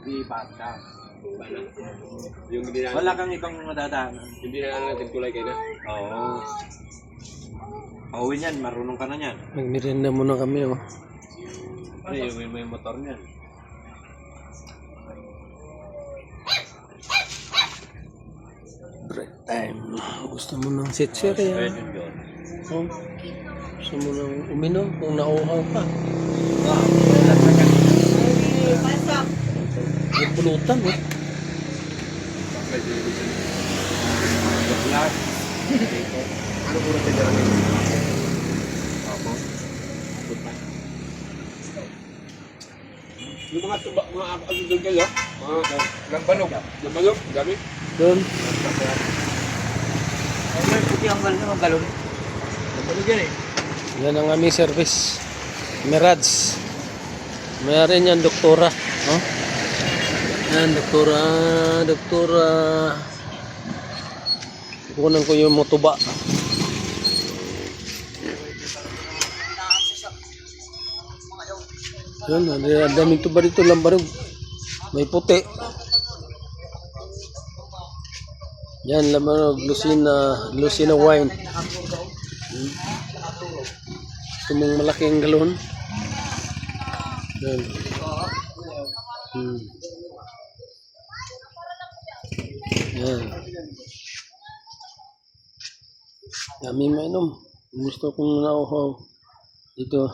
Lipat ka. Yung hindi na, Wala kang ibang madadaanan. hindi na lang natin kulay kayo na. Oo. Pauwi niyan, marunong ka na niyan. Nagmerienda muna kami, oh. Ay, may motor niyan. Break time. Gusto mo ng sitser, ya? Pwede yun. Oh. Gusto mo ng uminom kung nauhaw ka. May pulutan, oh. Baklas. Ano puro sa dyan? Opo. Yung mga tuba, mga ano doon kayo? Mga lambanog. Lambanog, dami. Doon. Ay, may puti ang galon. Lambanog yan eh. Yan ang aming service. Merads. Mayroon yan, doktora. Oh. Yan, doktora. Doktora. Kukunan ko yung motuba. Yan, ang daming tuba dito, lambarog. May puti. Yan, lambarog, Lucina wine. Gusto mong malaking galon. Yan. Yan. Dami mainom. Gusto kong nauhaw. Dito.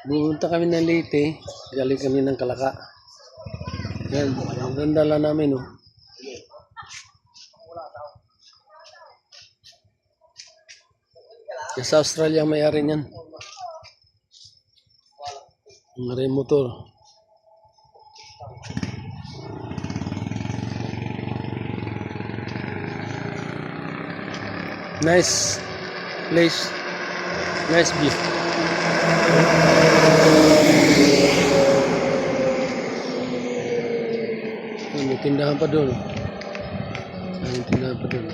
Pumunta kami ng Leyte. Galing kami ng Kalaka. Yan. Ang ganda lang namin, oh. Sa Australia ang may-ari niyan. May motor. Nice place. Nice view. May tindahan pa doon. May tindahan pa doon.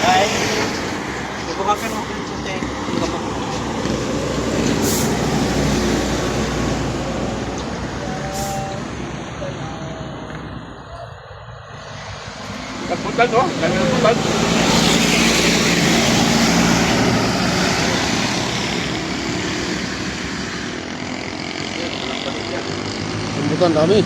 Ay, ibukakan mo kung puti. Nagpuntan, no? Dami nagpuntan. Rambutan dami.